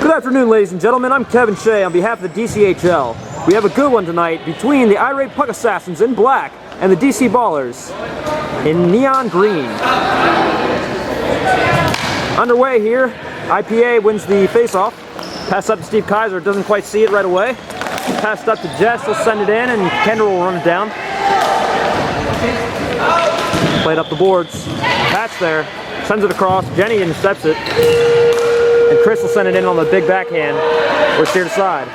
Good afternoon, ladies and gentlemen. I'm Kevin Shea on behalf of the DCHL. We have a good one tonight between the Irate Puck Assassins in black and the DC Ballerz in neon green. Underway here, IPA wins the face-off. Pass up to Steve Kaiser, doesn't quite see it right away. Passed up to Jess, he'll send it in, and Kendra will run it down. Played up the boards. Pat's there, sends it across. Jenny intercepts it. And Chris will send it in on the big backhand. We're steered aside.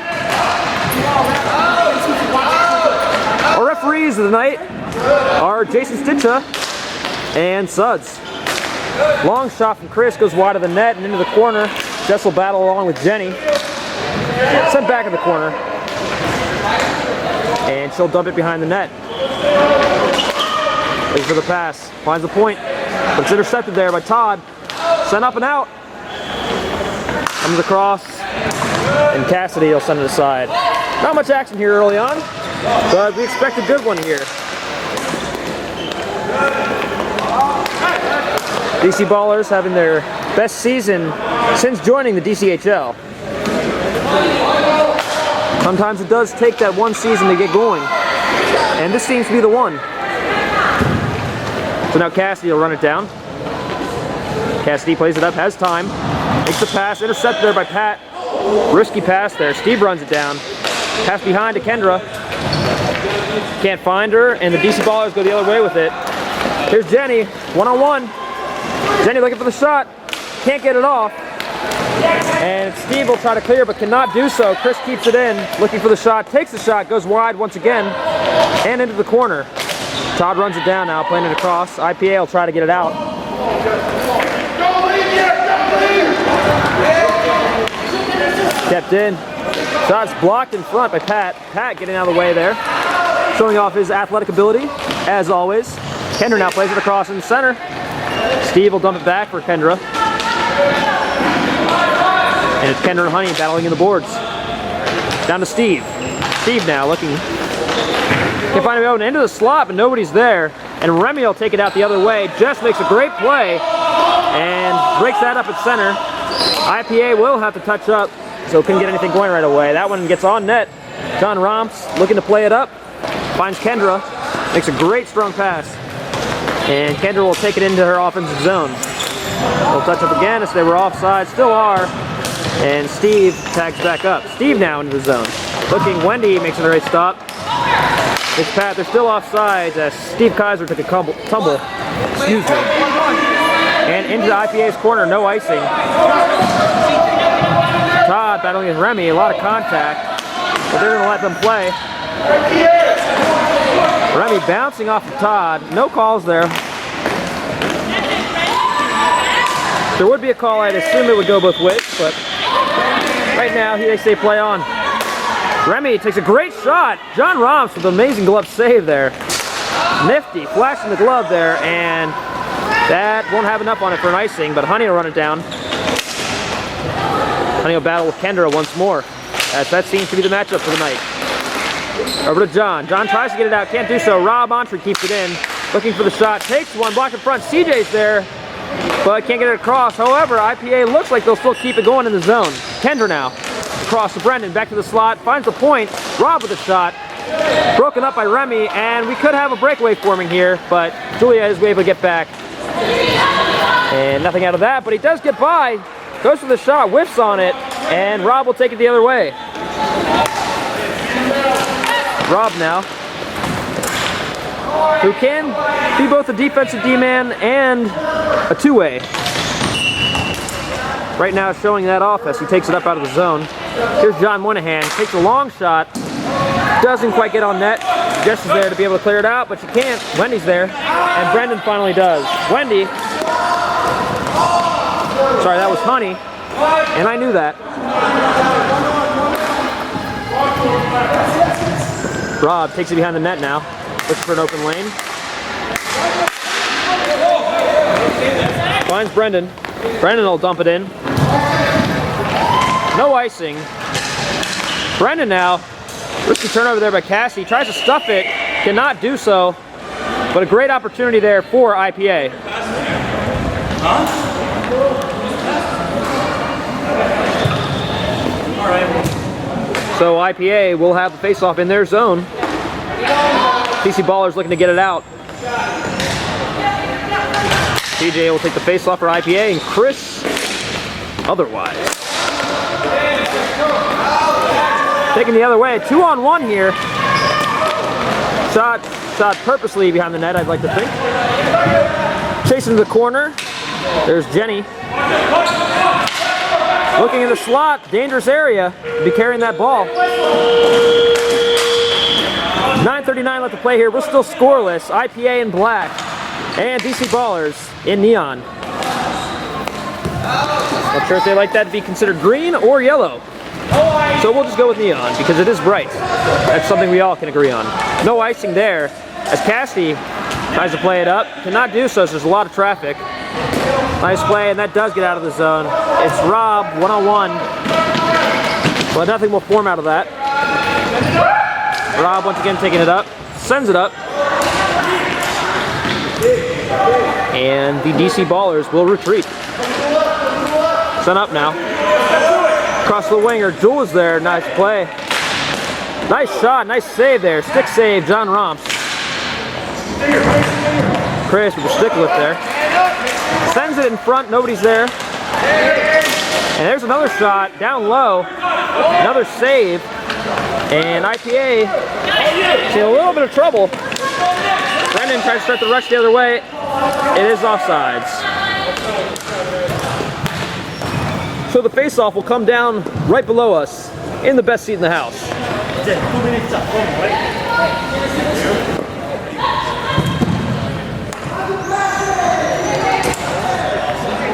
Our referees of the night are Jason Stitcha and Suds. Long shot from Chris goes wide of the net and into the corner. Jess will battle along with Jenny. Sent back in the corner. And she'll dump it behind the net. Looking for the pass. Finds the point. But it's intercepted there by Todd. Sent up and out. Comes across, and Cassidy will send it aside. Not much action here early on, but we expect a good one here. DC Ballerz having their best season since joining the DCHL. Sometimes it does take that one season to get going, and this seems to be the one. So now Cassidy will run it down. Cassidy plays it up, has time. Makes the pass, intercepted there by Pat. Risky pass there. Steve runs it down. Pass behind to Kendra. Can't find her, and the DC Ballerz go the other way with it. Here's Jenny, one-on-one. Jenny looking for the shot. Can't get it off. And Steve will try to clear, but cannot do so. Chris keeps it in, looking for the shot. Takes the shot, goes wide once again, and into the corner. Todd runs it down now, playing it across. IPA will try to get it out. Kept in. Shot's blocked in front by Pat. Pat getting out of the way there. Showing off his athletic ability, as always. Kendra now plays it across in the center. Steve will dump it back for Kendra. And it's Kendra and Honey battling in the boards. Down to Steve. Steve now looking. Can't find him out into the slot, but nobody's there. And Remy will take it out the other way. Jess makes a great play and breaks that up at center. IPA will have to touch up, so couldn't get anything going right away. That one gets on net. John Romps looking to play it up. Finds Kendra. Makes a great strong pass. And Kendra will take it into her offensive zone. They'll touch up again as they were offside. Still are. And Steve tags back up. Steve now into the zone. Looking, Wendy makes a great stop. It's Pat. They're still offside as Steve Kaiser took a tumble. Excuse me. And into the IPA's corner, no icing. Todd battling with Remy, a lot of contact, but they're going to let them play. Remy bouncing off of Todd, no calls there. There would be a call, I'd assume it would go both ways, but right now they say play on. Remy takes a great shot. John Romps with an amazing glove save there. Nifty, flashing the glove there, and that won't have enough on it for an icing, but Honey will run it down. Honey will battle with Kendra once more, as that seems to be the matchup for the night. Over to John. John tries to get it out, can't do so. Rob Entree keeps it in, looking for the shot, takes one, blocked in front. CJ's there, but can't get it across. However, IPA looks like they'll still keep it going in the zone. Kendra now, across to Brendan, back to the slot, finds the point. Rob with a shot, broken up by Remy, and we could have a breakaway forming here, but Julia is able to get back. And nothing out of that, but he does get by. Goes for the shot, whiffs on it, and Rob will take it the other way. Rob now, who can be both a defensive D-man and a two-way. Right now showing that off as he takes it up out of the zone. Here's John Moynihan, takes a long shot, doesn't quite get on net. Jess is there to be able to clear it out, but she can't. Wendy's there, and Brendan finally does. Wendy, sorry, that was Honey, and I knew that. Rob takes it behind the net now, looking for an open lane. Finds Brendan. Brendan will dump it in. No icing. Brendan now, risky turnover there by Cassie, tries to stuff it, cannot do so, but a great opportunity there for IPA. So IPA will have the face-off in their zone. DC Ballerz looking to get it out. TJ will take the face-off for IPA, and Chris otherwise. Taking the other way, 2-on-1 here. Shot purposely behind the net, I'd like to think. Chasing the corner. There's Jenny. Looking in the slot, dangerous area to be carrying that ball. 9:39 left to play here. We're still scoreless. IPA in black and DC Ballerz in neon. Not sure if they like that to be considered green or yellow. So we'll just go with neon because it is bright. That's something we all can agree on. No icing there as Cassidy tries to play it up. Cannot do so, so there's a lot of traffic. Nice play, and that does get out of the zone. It's Rob, 1-on-1. But nothing will form out of that. Rob once again taking it up, sends it up. And the DC Ballerz will retreat. Sent up now. Across the winger, Jewel is there, nice play. Nice shot, nice save there. Stick save, John Romps. Chris with the stick lift there. Sends it in front, nobody's there. And there's another shot, down low. Another save. And IPA is in a little bit of trouble. Brendan tries to start the rush the other way. It is offsides. So the face-off will come down right below us in the best seat in the house.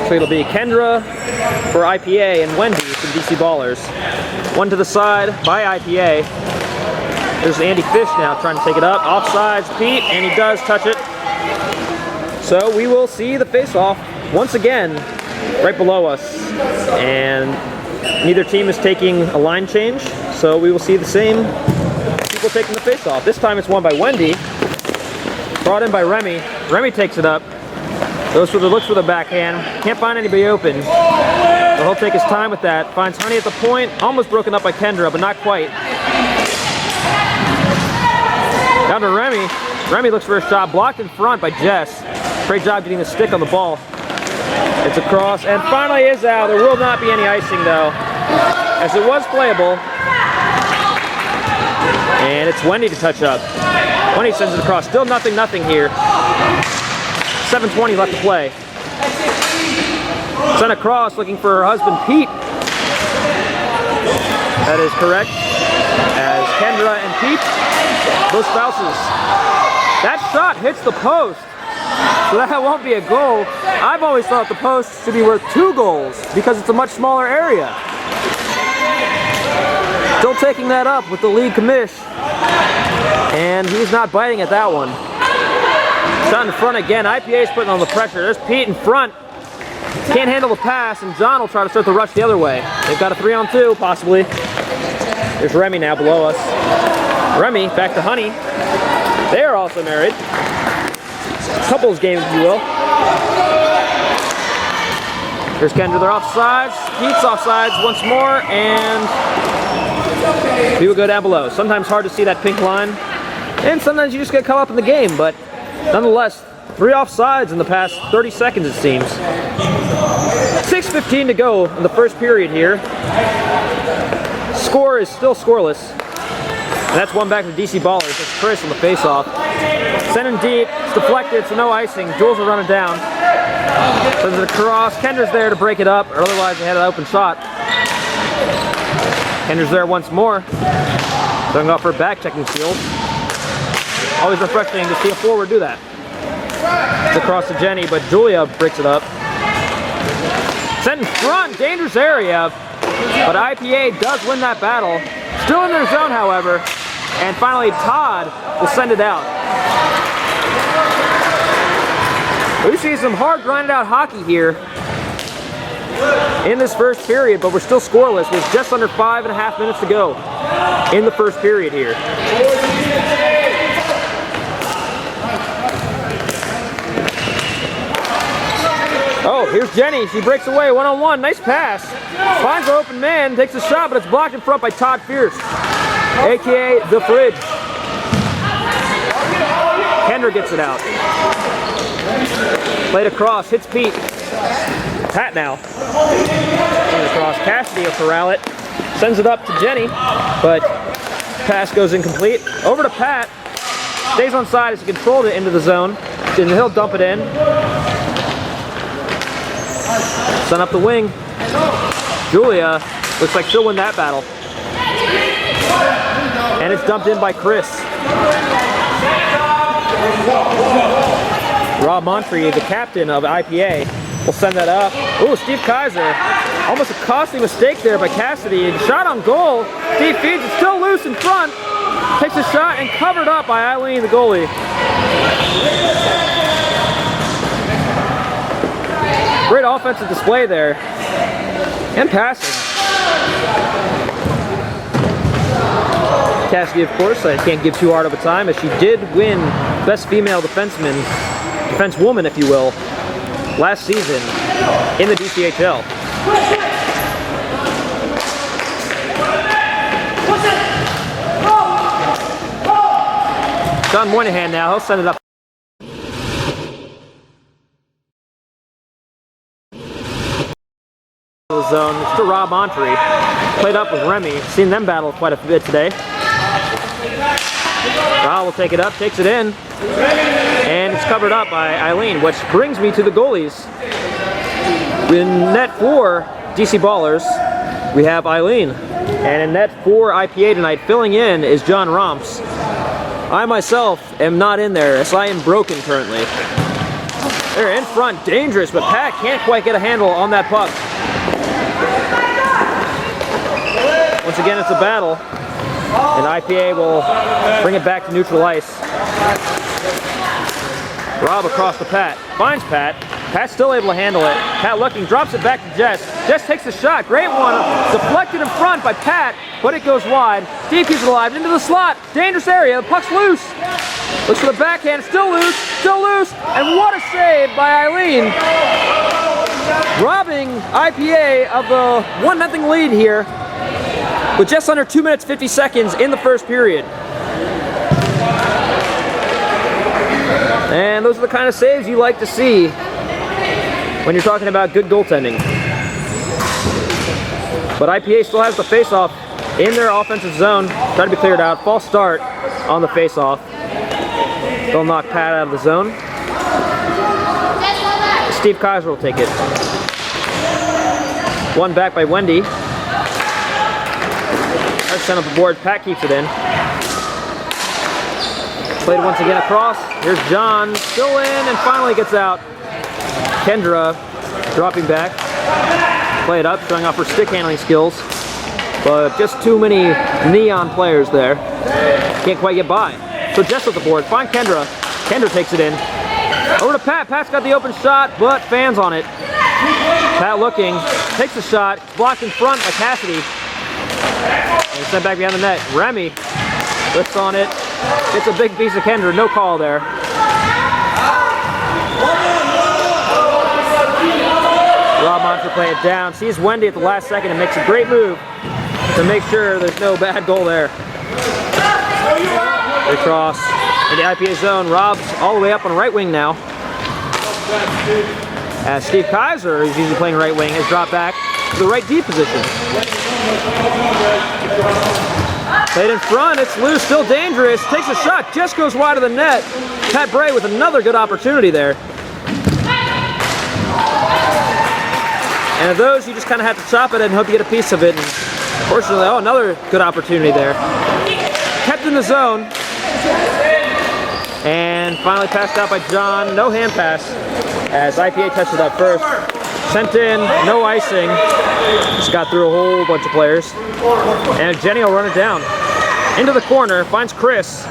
So it'll be Kendra for IPA and Wendy for DC Ballerz. One to the side by IPA. There's Andy Fish now trying to take it up. Offsides Pete, and he does touch it. So we will see the face-off once again right below us. And neither team is taking a line change, so we will see the same people taking the face-off. This time it's won by Wendy. Brought in by Remy. Remy takes it up. Goes for the looks for the backhand. Can't find anybody open. So he'll take his time with that. Finds Honey at the point. Almost broken up by Kendra, but not quite. Down to Remy. Remy looks for a shot. Blocked in front by Jess. Great job getting the stick on the ball. It's across, and finally is out. There will not be any icing though, as it was playable. And it's Wendy to touch up. Wendy sends it across. Still nothing here. 7:20 left to play. Sent across, looking for her husband Pete. That is correct. As Kendra and Pete, both spouses. That shot hits the post. So that won't be a goal. I've always thought the post should be worth 2 goals because it's a much smaller area. Still taking that up with the lead commish. And he's not biting at that one. Shot in front again. IPA is putting on the pressure. There's Pete in front. Can't handle the pass, and John will try to start the rush the other way. They've got a 3-on-2, possibly. There's Remy now below us. Remy, back to Honey. They are also married. Couples game, if you will. Here's Kendra, they're offsides. Pete's offsides once more, and we will go down below. Sometimes hard to see that pink line, and sometimes you just get caught up in the game, but nonetheless, 3 offsides in the past 30 seconds, it seems. 6:15 to go in the first period here. Score is still scoreless. And that's one back to DC Ballerz. It's Chris on the face-off. Sent in deep. It's deflected, so no icing. Jules will run it down. Sends it across. Kendra's there to break it up, or otherwise they had an open shot. Kendra's there once more. Going off for a back-checking field. Always refreshing to see a forward do that. It's across to Jenny, but Julia breaks it up. Sent in front, dangerous area, but IPA does win that battle. Still in their zone, however, and finally Todd will send it out. We see some hard grinded out hockey here in this first period, but we're still scoreless with just under 5.5 minutes to go in the first period here. Oh, here's Jenny. She breaks away one-on-one. Nice pass. Finds the open man, takes a shot, but it's blocked in front by Todd Fierce, a.k.a. The Fridge. Kendra gets it out. Played across, hits Pete. Pat now. Played across, Cassidy will corral it. Sends it up to Jenny, but pass goes incomplete. Over to Pat. Stays on side as he controlled it into the zone. And he'll dump it in. Send up the wing. Julia looks like she'll win that battle. And it's dumped in by Chris. Rob Montree, the captain of IPA, will send that up. Ooh, Steve Kaiser. Almost a costly mistake there by Cassidy. Shot on goal. Steve feeds it, still loose in front. Takes a shot and covered up by Eileen, the goalie. Great offensive display there. And passing. Cassidy, of course, I can't give too hard of a time, as she did win Best Female Defensewoman, if you will, last season in the DCHL. John Moynihan now, he'll send it up. Zone. It's to Rob Montree. Played up with Remy. Seen them battle quite a bit today. Rob will take it up, takes it in, and it's covered up by Eileen, which brings me to the goalies. In net for DC Ballerz, we have Eileen. And in net for IPA tonight, filling in is John Romps. I myself am not in there, as I am broken currently. They're in front, dangerous, but Pat can't quite get a handle on that puck. Once again, it's a battle, and IPA will bring it back to neutral ice. Rob across to Pat, finds Pat. Pat's still able to handle it. Pat looking, drops it back to Jess. Jess takes a shot, great one, deflected in front by Pat, but it goes wide. Steve keeps it alive, into the slot, dangerous area, the puck's loose. Looks for the backhand, still loose, and what a save by Eileen. Robbing IPA of the 1-0 lead here with just under 2 minutes 50 seconds in the first period. And those are the kind of saves you like to see when you're talking about good goaltending. But IPA still has the face-off in their offensive zone. Try to be cleared out. False start on the face-off. They'll knock Pat out of the zone. Steve Kaiser will take it. One back by Wendy. Let's send up the board. Pat keeps it in. Played once again across. Here's John, still in, and finally gets out. Kendra dropping back. Play it up, showing off her stick handling skills. But just too many neon players there. Can't quite get by. So Jess with the board. Find Kendra. Kendra takes it in. Over to Pat. Pat's got the open shot, but fans on it. Pat looking, takes a shot, blocked in front by Cassidy. And sent back behind the net. Remy lifts on it. It's a big piece of Kendra. No call there. Rob Montree play it down. Sees Wendy at the last second and makes a great move to make sure there's no bad goal there. They cross in the IPA zone. Rob's all the way up on right wing now. As Steve Kaiser, who's usually playing right wing, has dropped back to the right D position. Played in front, it's loose, still dangerous. Takes a shot, just goes wide of the net. Pat Bray with another good opportunity there. And of those, you just kind of have to chop it and hope you get a piece of it. And fortunately, oh, another good opportunity there. Kept in the zone. And finally passed out by John. No hand pass as IPA touched it up first. Sent in, no icing. Just got through a whole bunch of players. And Jenny will run it down. Into the corner, finds Chris.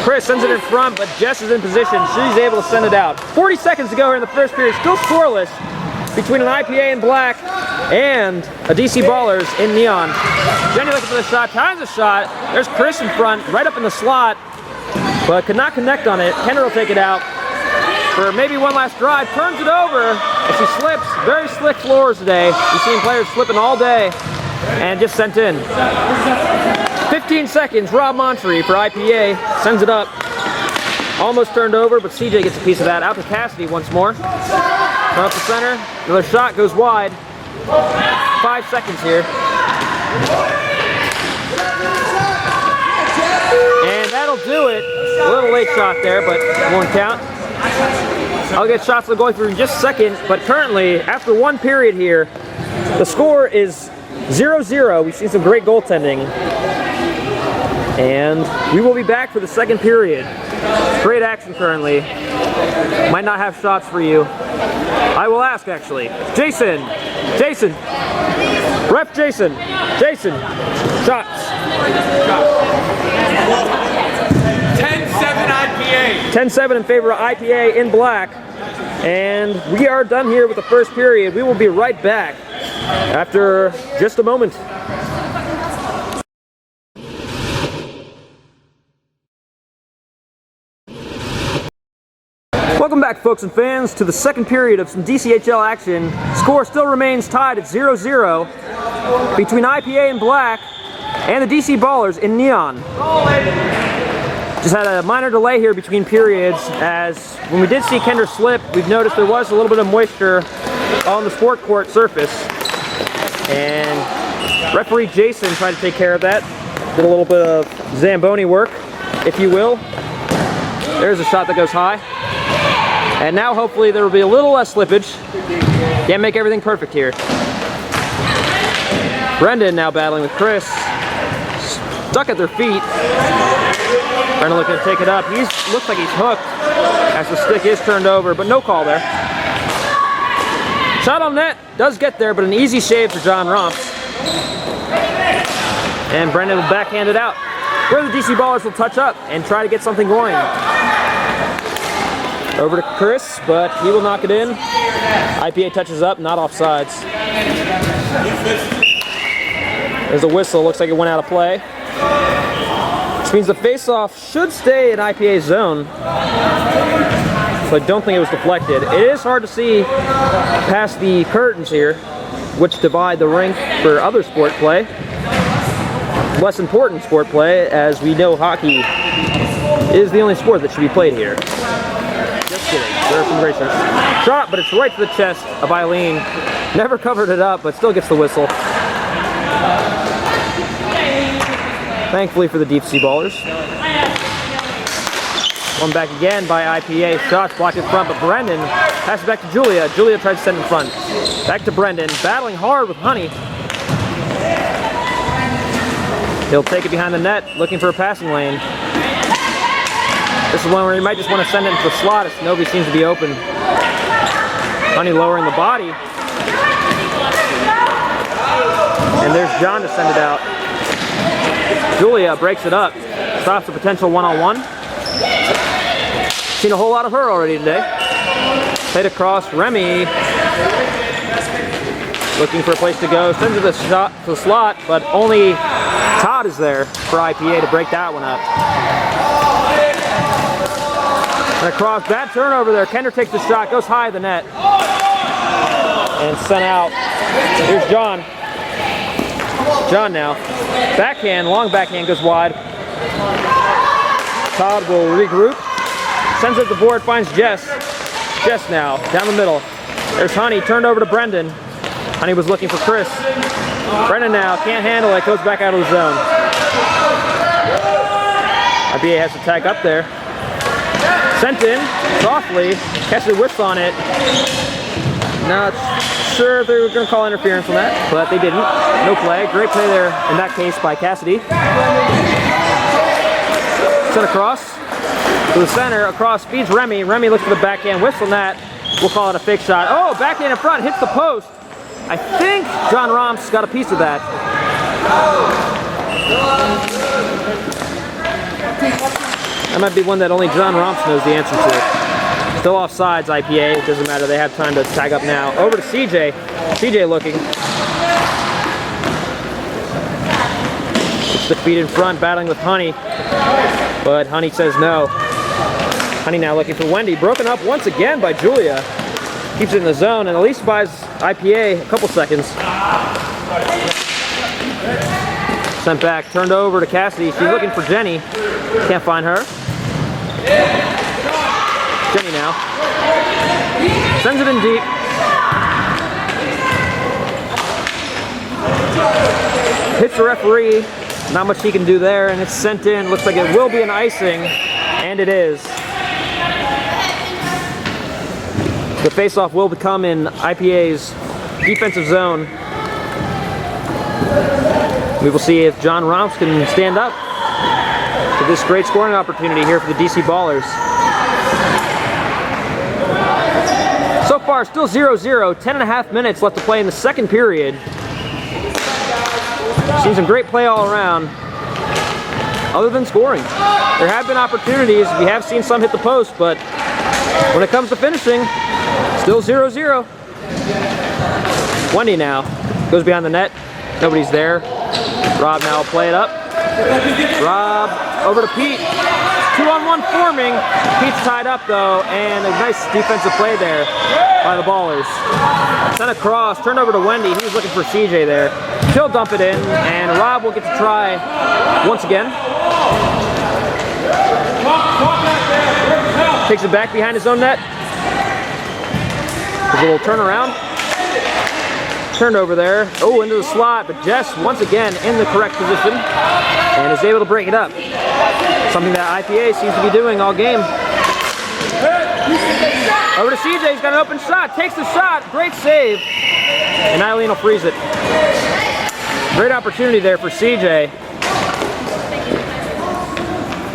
Chris sends it in front, but Jess is in position. She's able to send it out. 40 seconds to go here in the first period. Still scoreless between an IPA in black and a DC Ballerz in neon. Jenny looking for the shot, times the shot. There's Chris in front, right up in the slot, but could not connect on it. Kendra will take it out. for maybe one last drive, turns it over as she slips. Very slick floors today. We've seen players slipping all day and just sent in. 15 seconds, Rob Montre for IPA, sends it up. Almost turned over, but CJ gets a piece of that. Out to Cassidy once more. From up the center, another shot goes wide. 5 seconds here. And that'll do it. A little late shot there, but won't count. I'll get shots going through in just a second, but currently, after one period here, the score is 0-0. We've seen some great goaltending. And we will be back for the second period. Great action currently. Might not have shots for you. I will ask, actually. Jason! Ref Jason! Shots. 10-7 IPA. 10-7 in favor of IPA in black. And we are done here with the first period. We will be right back after just a moment. Welcome back, folks and fans, to the second period of some DCHL action. Score still remains tied at 0-0 between IPA in black and the DC Ballerz in neon. Just had a minor delay here between periods, as when we did see Kendra slip, we've noticed there was a little bit of moisture on the sport court surface. And referee Jason tried to take care of that. Did a little bit of Zamboni work, if you will. There's a shot that goes high. And now hopefully there will be a little less slippage. Can't make everything perfect here. Brendan now battling with Chris. Stuck at their feet. Brendan looking to take it up. Looks like he's hooked as the stick is turned over, but no call there. Shot on net, does get there, but an easy shave for John Romps. And Brendan will backhand it out, where the DC Ballerz will touch up and try to get something going. Over to Chris, but he will knock it in. IPA touches up, not offsides. There's a whistle, looks like it went out of play. Which means the face-off should stay in IPA's zone. So I don't think it was deflected. It is hard to see past the curtains here, which divide the rink for other sport play. Less important sport play, as we know hockey is the only sport that should be played here. Just kidding. There are some great shots. Shot, but it's right to the chest of Eileen. Never covered it up, but still gets the whistle. Thankfully for the Deep Sea Ballerz. One back again by IPA. Shots blocked in front, but Brendan passes back to Julia. Julia tries to send in front. Back to Brendan, battling hard with Honey. He'll take it behind the net, looking for a passing lane. This is one where you might just want to send it into the slot if nobody seems to be open. Honey lowering the body. And there's John to send it out. Julia breaks it up. Stops a potential one-on-one. Seen a whole lot of her already today. Played across Remy. Looking for a place to go. Sends it to the slot, but only Todd is there for IPA to break that one up. And across, bad turnover there. Kendra takes the shot, goes high of the net. And sent out. Here's John. John now. Backhand, long backhand goes wide. Todd will regroup. Sends it to the board, finds Jess. Jess now, down the middle. There's Honey, turned over to Brendan. Honey was looking for Chris. Brendan now, can't handle it, goes back out of the zone. IBA has to tag up there. Sent in, softly, catches a whiff on it. Not sure they were going to call interference on that, but they didn't. No play. Great play there in that case by Cassidy. Sent across to the center, across, feeds Remy. Remy looks for the backhand, whistle net. We'll call it a fake shot. Oh, backhand in front, hits the post. I think John Romps got a piece of that. That might be one that only John Romps knows the answer to. Still offsides, IPA. It doesn't matter. They have time to tag up now. Over to CJ. CJ looking. It's the feet in front, battling with Honey. But Honey says no. Honey now looking for Wendy. Broken up once again by Julia. Keeps it in the zone and at least buys IPA a couple seconds. Sent back, turned over to Cassidy. She's looking for Jenny. Can't find her. Jenny now. Sends it in deep. Hits the referee. Not much he can do there, and it's sent in. Looks like it will be an icing, and it is. The faceoff will become in IPA's defensive zone. We will see if John Romps can stand up to this great scoring opportunity here for the DC Ballers. So far, still 0-0, 10.5 minutes left to play in the second period. Seen some great play all around, other than scoring. There have been opportunities, we have seen some hit the post, but when it comes to finishing, still 0-0. Wendy now goes behind the net, nobody's there. Rob now will play it up. Rob over to Pete. 2-on-1 forming. Pete's tied up though, and a nice defensive play there by the Ballers. Sent across, turned over to Wendy. He was looking for CJ there. She'll dump it in, and Rob will get to try once again. Takes it back behind his own net. There's a little turnaround. Turned over there. Oh, into the slot, but Jess once again in the correct position and is able to break it up. Something that IPA seems to be doing all game. Over to CJ, he's got an open shot, takes the shot, great save, and Eileen will freeze it. Great opportunity there for CJ.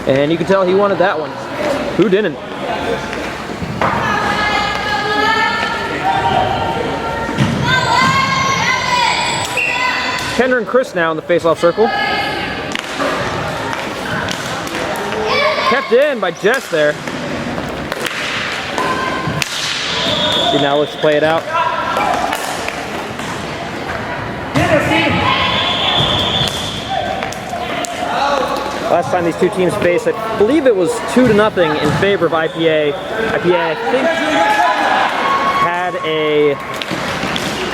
And you can tell he wanted that one. Who didn't? Kendra and Chris now in the face-off circle. Kept in by Jess there. She now looks to play it out. Last time these two teams faced, I believe it was 2-0 in favor of IPA. IPA, I think, had a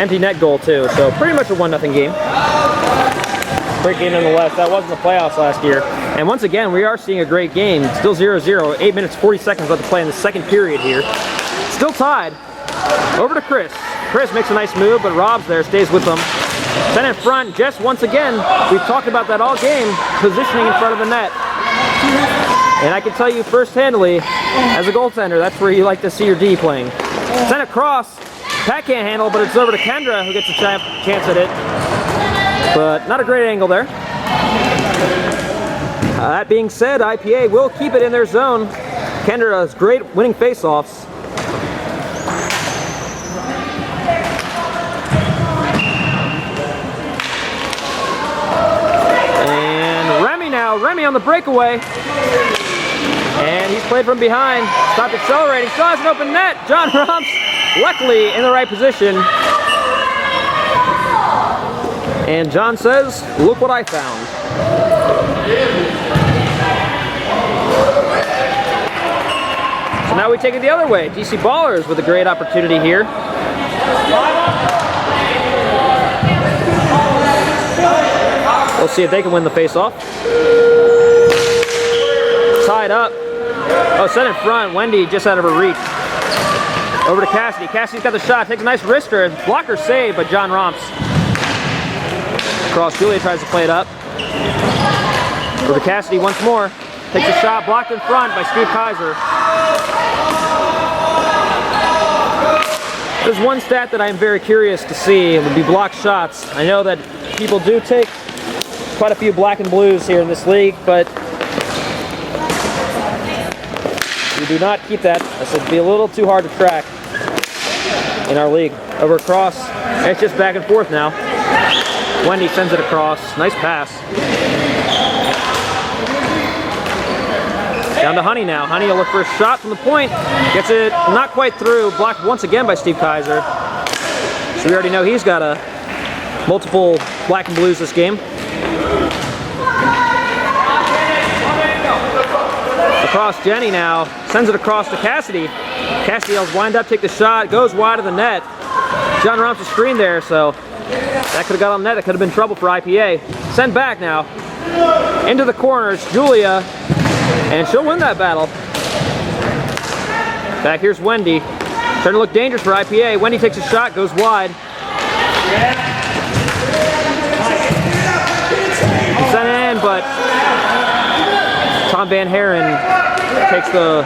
empty net goal too, so pretty much a 1-0 game. Great game nonetheless. That wasn't the playoffs last year. And once again, we are seeing a great game. Still 0-0, 8 minutes 40 seconds left to play in the second period here. Still tied. Over to Chris. Chris makes a nice move, but Rob's there, stays with them. Then in front, Jess once again, we've talked about that all game, positioning in front of the net. And I can tell you first-handedly, as a goaltender, that's where you like to see your D playing. Sent across. Pat can't handle, but it's over to Kendra who gets a chance at it. But not a great angle there. That being said, IPA will keep it in their zone. Kendra does great winning face-offs. And Remy now, Remy on the breakaway. And he's played from behind, stopped accelerating, still has an open net. John Romps, luckily in the right position. And John says, look what I found. So now we take it the other way. DC Ballers with a great opportunity here. We'll see if they can win the face-off. Tied up. Oh, set in front. Wendy just out of her reach. Over to Cassidy. Cassidy's got the shot. Takes a nice wrister. Blocker save by John Romps. Cross. Julia tries to play it up. Over to Cassidy once more. Takes a shot. Blocked in front by Steve Kaiser. There's one stat that I'm very curious to see. It would be blocked shots. I know that people do take quite a few black and blues here in this league, but we do not keep that. This would be a little too hard to track in our league. Over across. It's just back and forth now. Wendy sends it across. Nice pass. Down to Honey now. Honey will look for a shot from the point. Gets it not quite through. Blocked once again by Steve Kaiser. So we already know he's got a multiple black and blues this game. Across Jenny now, sends it across to Cassidy. Cassidy yells wind up, take the shot, goes wide of the net. John Romps the screen there, so that could have got on net. That could have been trouble for IPA. Send back now. Into the corners, Julia, and she'll win that battle. Back here's Wendy. Starting to look dangerous for IPA. Wendy takes a shot, goes wide. Sent in, but Tom Van Haren takes the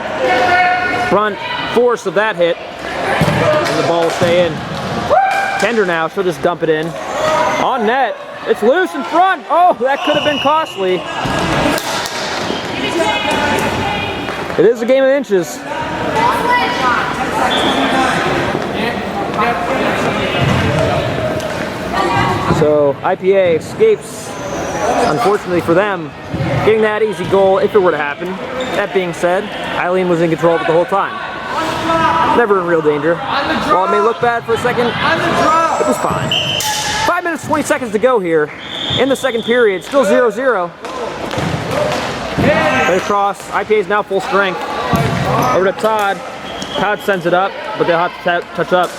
front force of that hit, and the ball will stay in. Kendra now, she'll just dump it in. On net, it's loose in front. Oh, that could have been costly. It is a game of inches. So IPA escapes, unfortunately for them, getting that easy goal if it were to happen. That being said, Eileen was in control of it the whole time. Never in real danger. While it may look bad for a second, it was fine. 5 minutes, 20 seconds to go here in the second period. Still 0-0. Right across. IPA is now full strength. Over to Todd. Todd sends it up, but they'll have to touch up.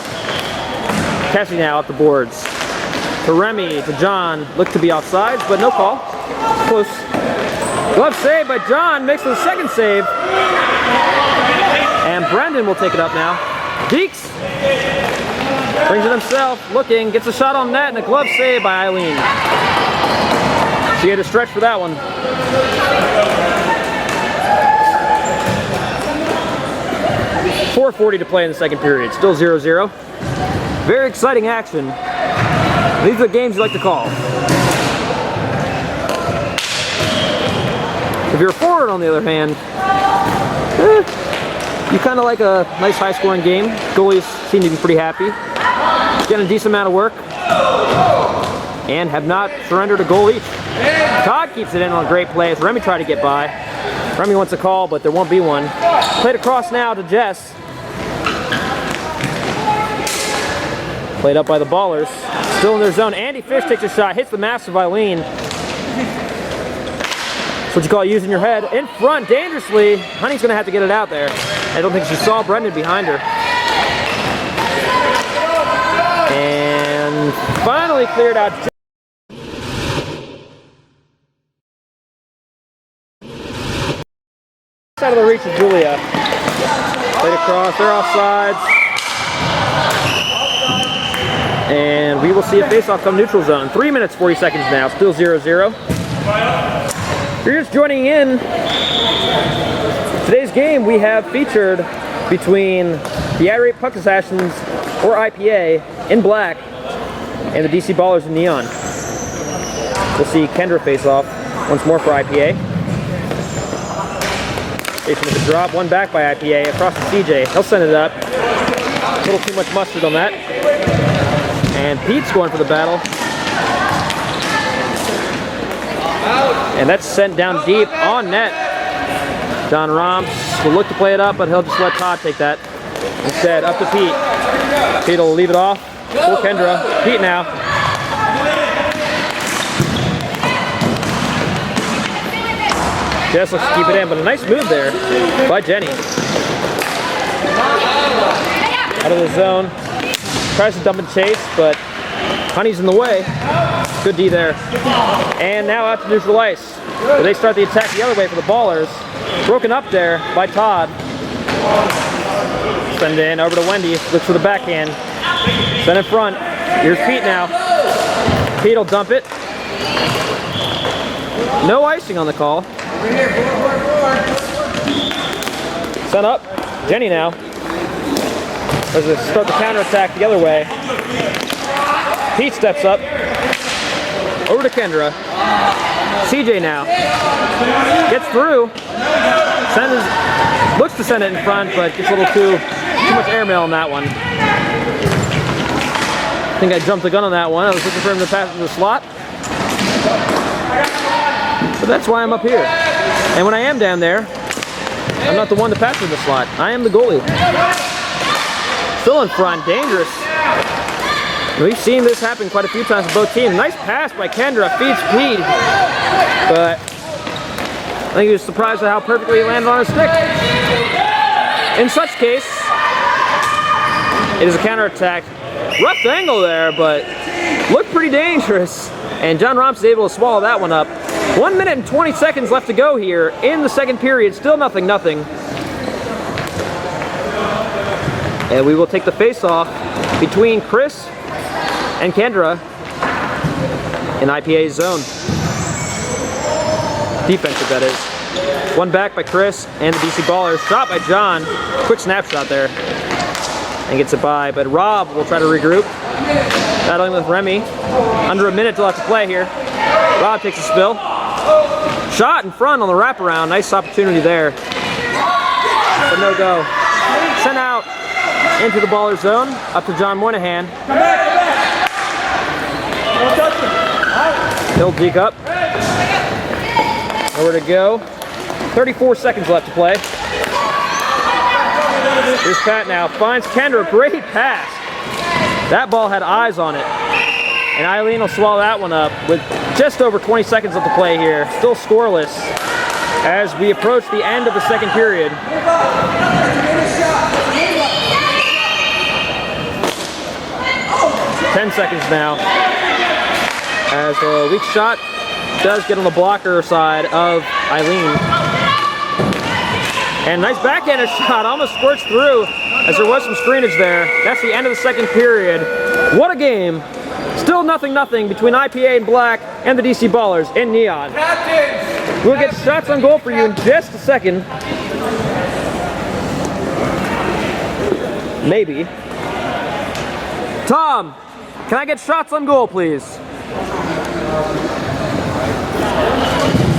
Cassidy now up the boards. To Remy, to John. Looked to be offsides, but no call. Close. Glove save by John. Makes the second save. And Brendan will take it up now. Deeks brings it himself, looking, gets a shot on net, and a glove save by Eileen. She had to stretch for that one. .440 to play in the second period. Still 0-0. Very exciting action. These are the games you like to call. If you're a forward, on the other hand, you kind of like a nice high-scoring game. Goalies seem to be pretty happy. Getting a decent amount of work. And have not surrendered a goal each. Todd keeps it in on great plays. Remy tried to get by. Remy wants a call, but there won't be one. Played across now to Jess. Played up by the Ballerz. Still in their zone. Andy Fish takes a shot. Hits the massive Eileen. That's what you call using your head. In front, dangerously. Honey's going to have to get it out there. I don't think she saw Brendan behind her. And finally cleared out. Out of the reach of Julia. Played across, they're offsides. And we will see a face-off come neutral zone. 3 minutes, 40 seconds now, still 0-0. If you're just joining in, today's game we have featured between the Irate Puck Assassins, or IPA, in black, and the DC Ballerz in neon. We'll see Kendra face off once more for IPA. Station with a drop, one back by IPA, across to CJ. He'll send it up. A little too much mustard on that. And Pete's going for the battle. And that's sent down deep on net. John Romps will look to play it up, but he'll just let Todd take that. Instead, up to Pete. Pete will leave it off. Full Kendra. Pete now. Jess looks to keep it in, but a nice move there by Jenny. Out of the zone. Tries to dump and chase, but Honey's in the way. Good D there. And now out to neutral ice. But they start the attack the other way for the Ballerz. Broken up there by Todd. Send in over to Wendy. Looks for the backhand. Send in front. Here's Pete now. Pete will dump it. No icing on the call. Sent up. Jenny now. As they start the counterattack the other way. Pete steps up. Over to Kendra. CJ now. Gets through. Looks to send it in front, but gets a little too much airmail on that one. I think I jumped the gun on that one. I was looking for him to pass it to the slot. But that's why I'm up here. And when I am down there, I'm not the one to pass to the slot. I am the goalie. Still in front, dangerous. We've seen this happen quite a few times with both teams. Nice pass by Kendra, feeds Pete. But I think he was surprised at how perfectly it landed on his stick. In such case, it is a counterattack. Rough angle there, but looked pretty dangerous. And John Romps is able to swallow that one up. 1 minute and 20 seconds left to go here in the second period. Still nothing. And we will take the face-off between Chris and Kendra in IPA's zone. Defensive, that is. One back by Chris and the DC Ballers. Shot by John. Quick snapshot there. And gets it by. But Rob will try to regroup. Battling with Remy. Under a minute till left to play here. Rob takes a spill. Shot in front on the wraparound. Nice opportunity there. But no go. Sent out into the Ballerz zone. Up to John Moynihan. He'll deke up. Nowhere to go. 34 seconds left to play. Here's Pat now. Finds Kendra. Great pass. That ball had eyes on it. And Eileen will swallow that one up with just over 20 seconds left to play here. Still scoreless as we approach the end of the second period. 10 seconds now. As a weak shot does get on the blocker side of Eileen. And nice backhanded shot, almost squirts through as there was some screenage there. That's the end of the second period. What a game. Still nothing between IPA and Black and the DC Ballers in Neon. We'll get shots on goal for you in just a second. Maybe. Tom, can I get shots on goal, please?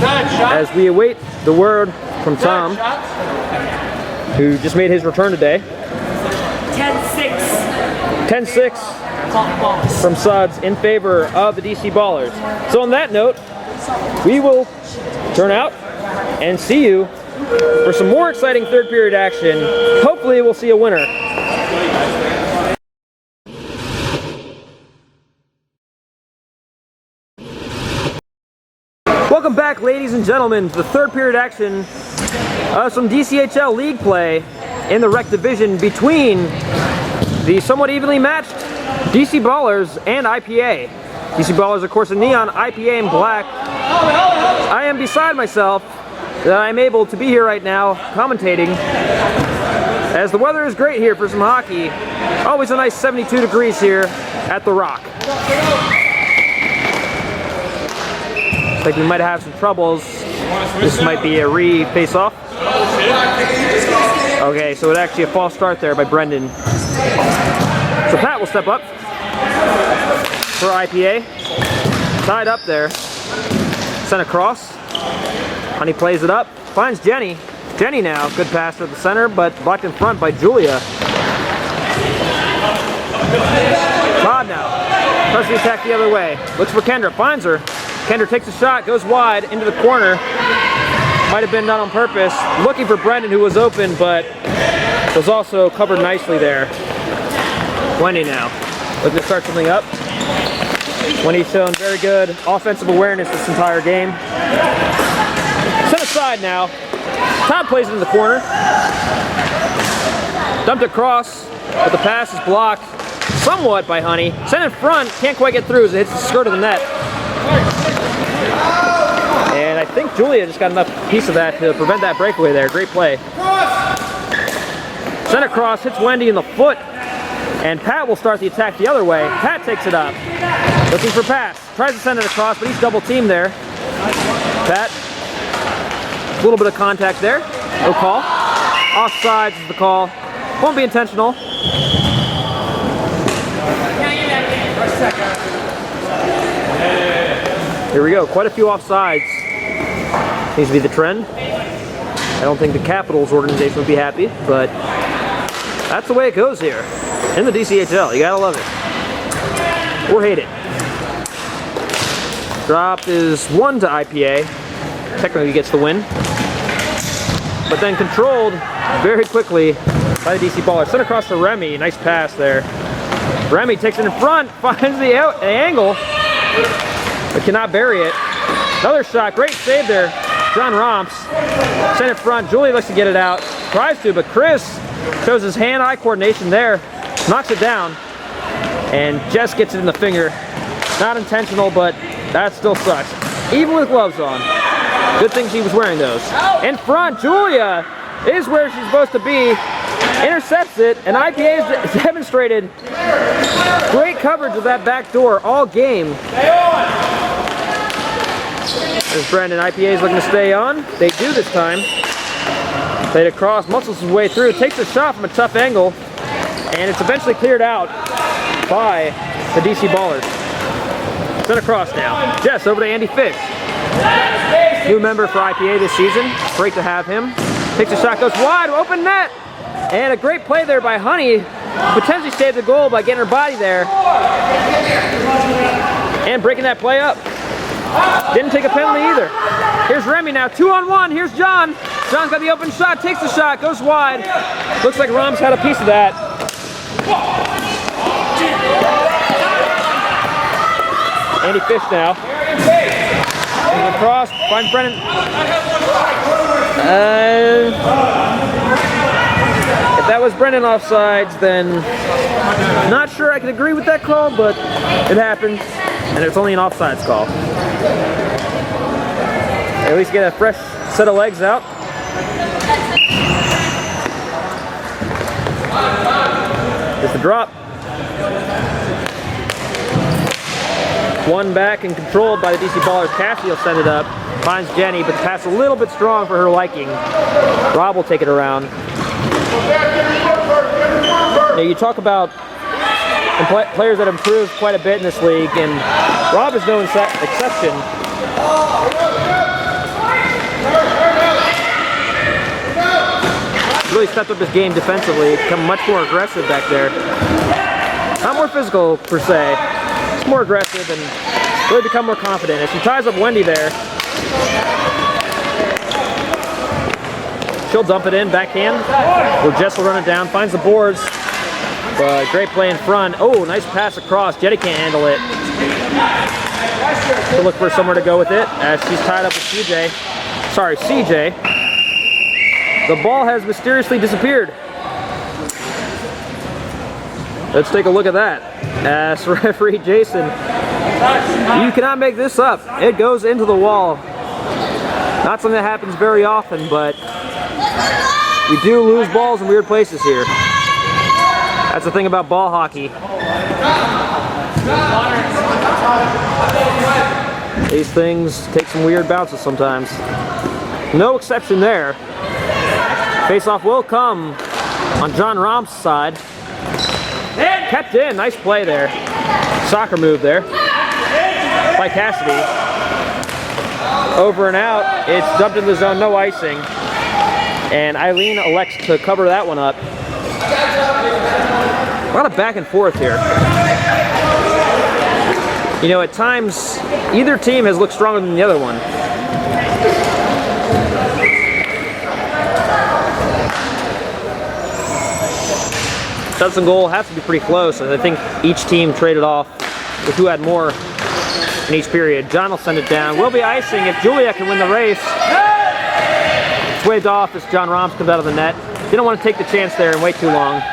As we await the word from Tom, who just made his return today. 10-6. 10-6 from Suds in favor of the DC Ballers. So on that note, we will turn out and see you for some more exciting third period action. Hopefully we'll see a winner. Welcome back, ladies and gentlemen, to the third period action of some DCHL league play in the rec division between the somewhat evenly matched DC Ballers and IPA. DC Ballers, of course, in Neon, IPA in Black. I am beside myself that I'm able to be here right now commentating, as the weather is great here for some hockey. Always a nice 72 degrees here at the Rock. Looks like we might have some troubles. This might be a re-face-off. Okay, so it's actually a false start there by Brendan. So Pat will step up for IPA. Tied up there. Sent across. Honey plays it up. Finds Jenny. Jenny now. Good pass to the center, but blocked in front by Julia. Todd now. Press the attack the other way. Looks for Kendra. Finds her. Kendra takes a shot. Goes wide into the corner. Might have been done on purpose. Looking for Brendan, who was open, but was also covered nicely there. Wendy now. Looking to start something up. Wendy's shown very good offensive awareness this entire game. Set aside now. Todd plays it in the corner. Dumped across, but the pass is blocked somewhat by Honey. Sent in front, can't quite get through as it hits the skirt of the net. And I think Julia just got enough piece of that to prevent that breakaway there. Great play. Sent across, hits Wendy in the foot. And Pat will start the attack the other way. Pat takes it up. Looking for pass. Tries to send it across, but he's double teamed there. Pat. A little bit of contact there. No call. Offsides is the call. Won't be intentional. Here we go. Quite a few offsides. Seems to be the trend. I don't think the Capitals organization would be happy, but that's the way it goes here in the DCHL. You gotta love it. Or hate it. Drop is 1 to IPA. Technically gets the win. But then controlled very quickly by the DC Baller. Sent across to Remy. Nice pass there. Remy takes it in front, finds the angle, but cannot bury it. Another shot. Great save there John Romps sent it front. Julia looks to get it out. Tries to, but Chris shows his hand-eye coordination there. Knocks it down. And Jess gets it in the finger. Not intentional, but that still sucks. Even with gloves on. Good thing she was wearing those. In front, Julia is where she's supposed to be. Intercepts it, and IPA has demonstrated great coverage of that back door all game. There's Brendan. IPA is looking to stay on. They do this time. Played across, muscles his way through, takes a shot from a tough angle, and it's eventually cleared out by the DC Ballerz. Sent across now. Jess over to Andy Fish. New member for IPA this season. Great to have him. Takes a shot, goes wide, open net. And a great play there by Honey. Potentially saved the goal by getting her body there. And breaking that play up. Didn't take a penalty either. Here's Remy now, 2-on-1. Here's John. John's got the open shot, takes the shot, goes wide. Looks like Romps had a piece of that. Andy Fish now. Across, finds Brennan. If that was Brennan offsides, then not sure I can agree with that call, but it happened, and it's only an offsides call. At least get a fresh set of legs out. Here's the drop. One back and controlled by the DC Ballerz. Cassie will send it up. Finds Jenny, but the pass a little bit strong for her liking. Rob will take it around. Now you talk about players that improved quite a bit in this league, and Rob is no exception. Really stepped up his game defensively, become much more aggressive back there. Not more physical per se, just more aggressive and really become more confident. As she ties up Wendy there, she'll dump it in, backhand, where Jess will run it down, finds the boards, but great play in front. Oh, nice pass across, Jetty can't handle it. She'll look for somewhere to go with it as she's tied up with CJ. The ball has mysteriously disappeared. Let's take a look at that. As referee Jason, you cannot make this up. It goes into the wall. Not something that happens very often, but we do lose balls in weird places here. That's the thing about ball hockey. These things take some weird bounces sometimes. No exception there. Face-off will come on John Romp's side. Kept in, nice play there. Soccer move there by Cassidy. Over and out, it's dumped into the zone, no icing. And Eileen elects to cover that one up. A lot of back and forth here. You know, at times, either team has looked stronger than the other one. Shots on goal has to be pretty close, and I think each team traded off with who had more in each period. John will send it down. Will be icing if Julia can win the race. It's waved off as John Romps comes out of the net. Didn't want to take the chance there and wait too long.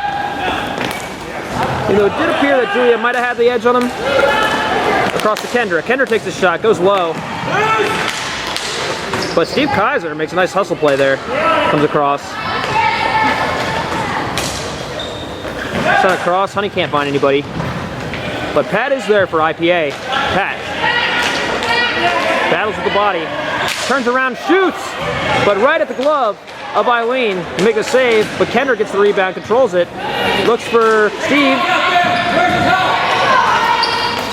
You know, it did appear that Julia might have had the edge on him. Across to Kendra. Kendra takes a shot, goes low. But Steve Kaiser makes a nice hustle play there. Comes across. Sent across. Honey can't find anybody. But Pat is there for IPA. Pat battles with the body. Turns around, shoots. But right at the glove of Eileen to make a save. But Kendra gets the rebound, controls it. Looks for Steve.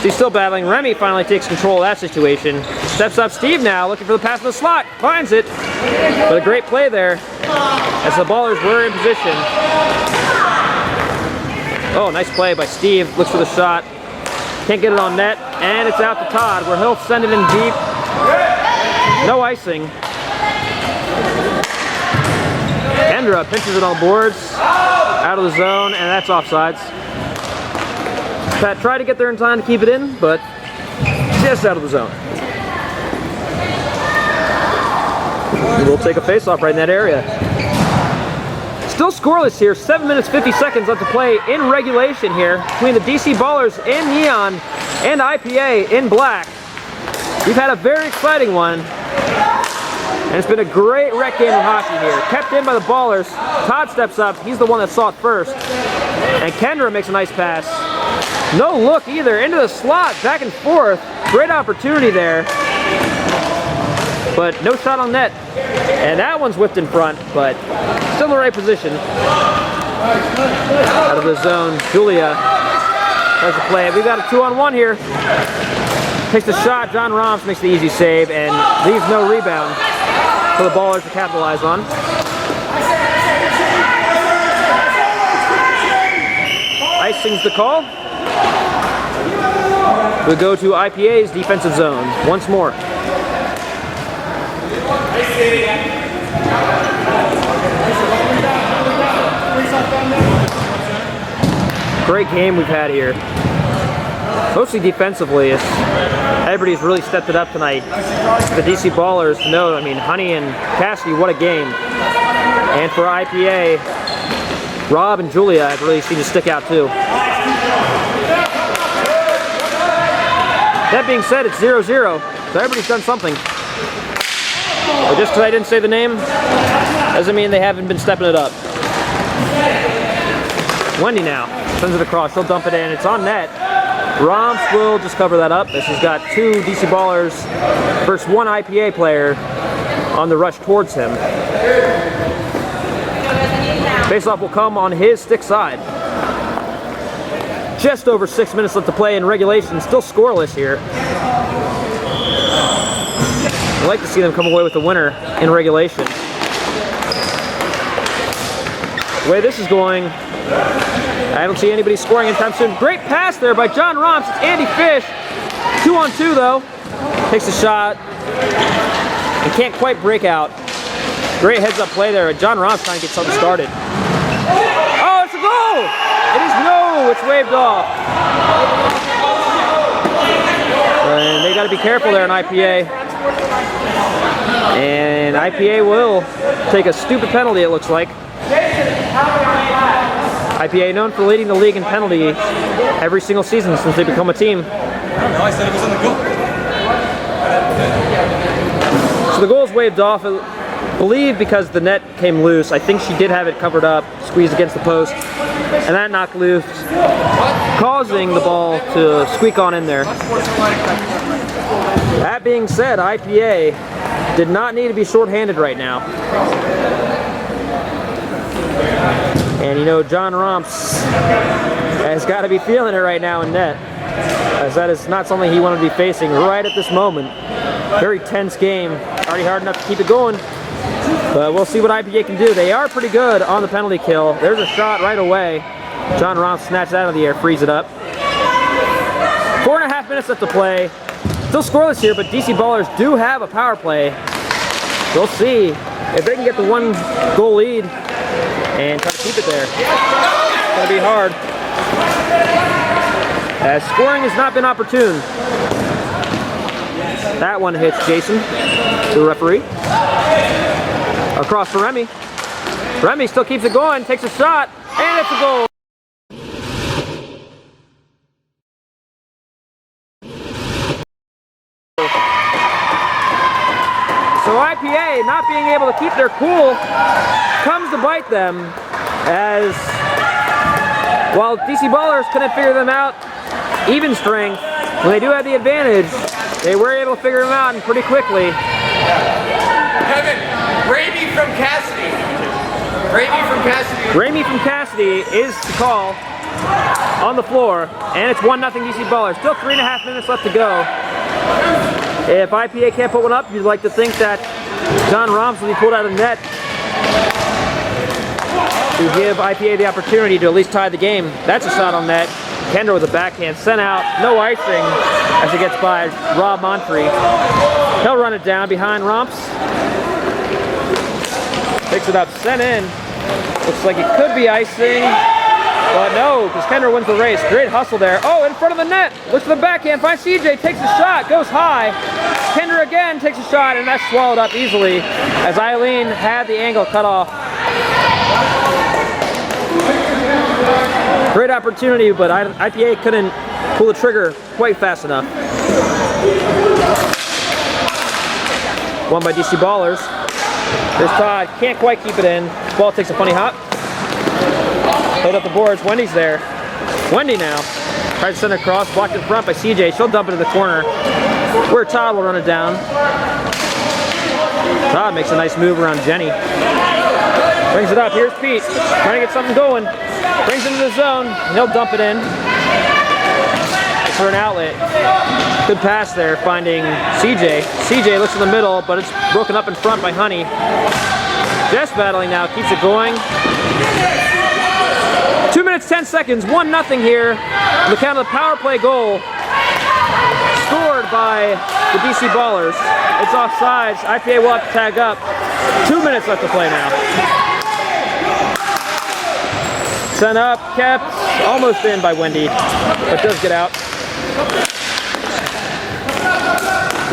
She's still battling. Remy finally takes control of that situation. Steps up Steve now, looking for the pass in the slot. Finds it. But a great play there as the Ballerz were in position. Oh, nice play by Steve. Looks for the shot. Can't get it on net. And it's out to Todd, where he'll send it in deep. No icing. Kendra pinches it on boards. Out of the zone, and that's offsides. Pat tried to get there in time to keep it in, but just out of the zone. We'll take a face-off right in that area. Still scoreless here, 7 minutes 50 seconds left to play in regulation here between the DC Ballers in neon and IPA in black. We've had a very exciting one, and it's been a great rec game of hockey here. Kept in by the Ballers. Todd steps up, he's the one that saw it first, and Kendra makes a nice pass. No look either, into the slot, back and forth. Great opportunity there, but no shot on net. And that one's whipped in front, but still in the right position. Out of the zone, Julia has the play. We've got a 2-on-1 here. Takes the shot, John Romps makes the easy save and leaves no rebound for the Ballers to capitalize on. Icing's the call. We'll go to IPA's defensive zone once more. Great game we've had here. Mostly defensively. Everybody's really stepped it up tonight. The DC Ballers, no, I mean, Honey and Cassidy, what a game. And for IPA, Rob and Julia have really seemed to stick out too. That being said, it's 0-0, so everybody's done something. But just because I didn't say the name, doesn't mean they haven't been stepping it up. Wendy now sends it across, she'll dump it in, it's on net. Romps will just cover that up as she's got 2 DC Ballers versus 1 IPA player on the rush towards him. Faceoff will come on his stick side. Just over 6 minutes left to play in regulation, still scoreless here. I'd like to see them come away with the winner in regulation. The way this is going, I don't see anybody scoring anytime soon. Great pass there by John Romps. It's Andy Fish. 2-on-2 though. Takes a shot and can't quite break out. Great heads-up play there. John Romps trying to get something started. Oh, it's a goal! It is no, it's waved off. And they got to be careful there in IPA. And IPA will take a stupid penalty, it looks like. IPA known for leading the league in penalty every single season since they become a team. No, I said it was on the goal. So the goal is waved off, I believe, because the net came loose. I think she did have it covered up, squeezed against the post, and that knocked loose, causing the ball to squeak on in there. That being said, IPA did not need to be shorthanded right now. And you know, John Romps has got to be feeling it right now in net, as that is not something he wanted to be facing right at this moment. Very tense game, already hard enough to keep it going, but we'll see what IPA can do. They are pretty good on the penalty kill. There's a shot right away. John Romps snatched it out of the air, frees it up. 4.5 minutes left to play. Still scoreless here, but DC Ballers do have a power play. We'll see if they can get the 1-goal lead and try to keep it there. It's going to be hard, as scoring has not been opportune. That one hits Jason, the referee. Across to Remy. Remy still keeps it going, takes a shot, and it's a goal. So IPA, not being able to keep their cool, comes to bite them, as while DC Ballers couldn't figure them out, even strength, when they do have the advantage, they were able to figure them out and pretty quickly. Kevin, Ramey from Cassidy. Ramey from Cassidy. Ramey from Cassidy is the call on the floor, and it's 1-0 DC Ballers. Still 3.5 minutes left to go. If IPA can't put one up, you'd like to think that John Romps will be pulled out of the net to give IPA the opportunity to at least tie the game. That's a shot on net. Kendra with a backhand, sent out, no icing as it gets by Rob Montree. He'll run it down behind Romps. Picks it up, sent in. Looks like it could be icing. But no, because Kendra wins the race. Great hustle there. Oh, in front of the net. Looks to the backhand. Finds CJ. Takes a shot. Goes high. Kendra again takes a shot, and that's swallowed up easily as Eileen had the angle cut off. Great opportunity, but IPA couldn't pull the trigger quite fast enough. Won by DC Ballerz. Here's Todd. Can't quite keep it in. Ball takes a funny hop. Played up the boards. Wendy's there. Wendy now tries to send it across. Blocked in front by CJ. She'll dump it to the corner where Todd will run it down. Todd makes a nice move around Jenny. Brings it up. Here's Pete. Trying to get something going. Brings it into the zone. And he'll dump it in for an outlet. Good pass there, finding CJ. CJ looks in the middle, but it's broken up in front by Honey. Jess battling now, keeps it going. 2 minutes, 10 seconds, 1-0 here. The count of the power play goal. Scored by the DC Ballerz. It's offsides. IPA will have to tag up. 2 minutes left to play now. Sent up, kept, almost in by Wendy, but does get out.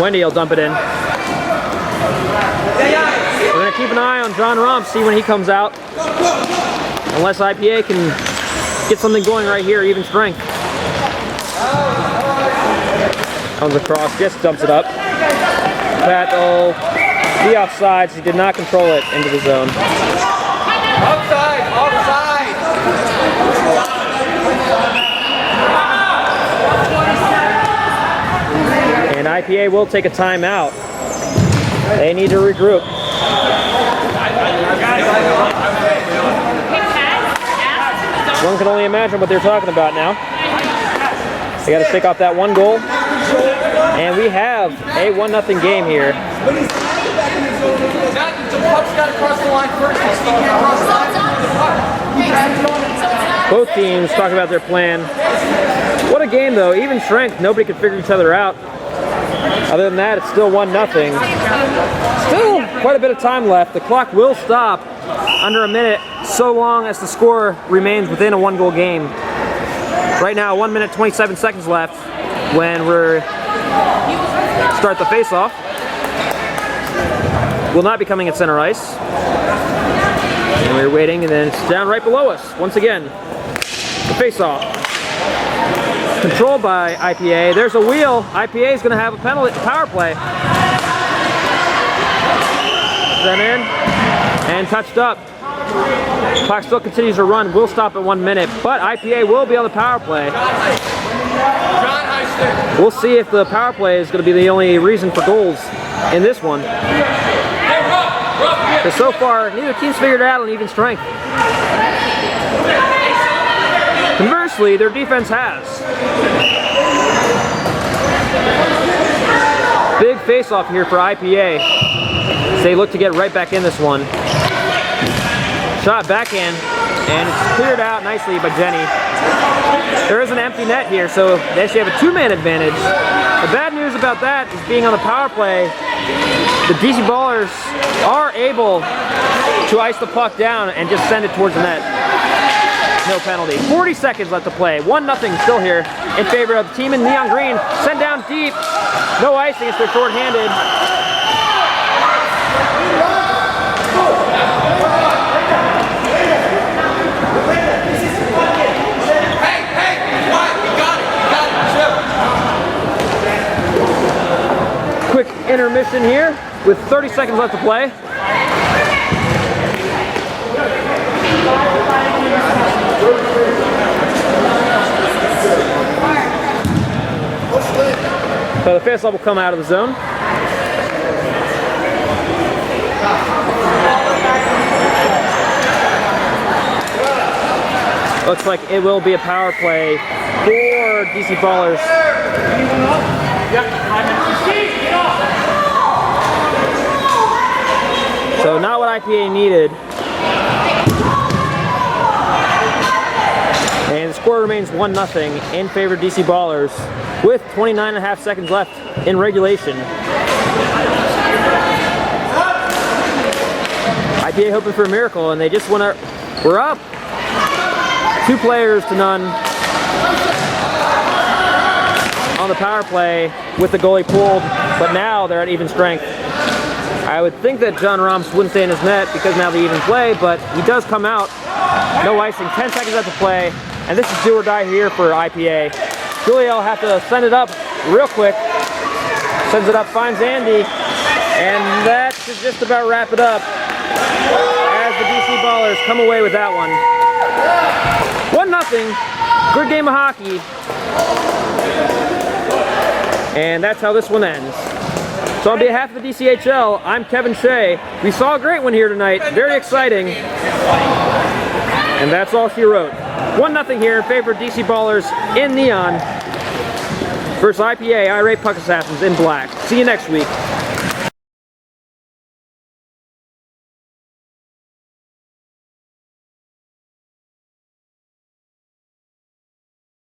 Wendy will dump it in. We're going to keep an eye on John Rump, see when he comes out. Unless IPA can get something going right here, even strength. Comes across, just dumps it up. Pat will be offsides. He did not control it into the zone. Offside! Offside! And IPA will take a timeout. They need to regroup. One can only imagine what they're talking about now. They got to shake off that one goal. And we have a 1-0 game here. The puck's got to cross the line first. He can't cross the line before the puck. Both teams talk about their plan. What a game, though. Even strength, nobody could figure each other out. Other than that, it's still 1-0. Still quite a bit of time left. The clock will stop under a minute, so long as the score remains within a 1-goal game. Right now, 1 minute 27 seconds left when we're start the face-off. Will not be coming at center ice. And we're waiting, and then it's down right below us. Once again, the face-off. Controlled by IPA. There's a wheel. IPA is going to have a penalty, power play. Then in and touched up. Clock still continues to run. We'll stop at 1 minute, but IPA will be on the power play. We'll see if the power play is going to be the only reason for goals in this one. Because so far, neither team's figured it out on even strength. Conversely, their defense has. Big face-off here for IPA. They look to get right back in this one. Shot backhand, and it's cleared out nicely by Jenny. There is an empty net here, so they actually have a 2-man advantage. The bad news about that is being on the power play, the DC Ballerz are able to ice the puck down and just send it towards the net. No penalty. 40 seconds left to play. 1-0 still here in favor of the team in neon green. Sent down deep. No icing as they're short-handed. Quick intermission here with 30 seconds left to play. So the faceoff will come out of the zone. Looks like it will be a power play for DC Ballerz. So not what IPA needed. And the score remains 1-0 in favor of DC Ballerz with 29.5 seconds left in regulation. IPA hoping for a miracle, and they just we're up. 2 players to none on the power play with the goalie pulled, but now they're at even strength. I would think that John Romps wouldn't stay in his net because now they even play, but he does come out. No icing, 10 seconds left to play, and this is do or die here for IPA. Julia will have to send it up real quick. Sends it up, finds Andy, and that should just about wrap it up as the DC Ballers come away with that one. 1-0, good game of hockey, and that's how this one ends. So on behalf of the DCHL, I'm Kevin Shea. We saw a great one here tonight, very exciting, and that's all she wrote. 1-0 here in favor of DC Ballers in neon versus IPA, Irate Puck Assassins in black. See you next week.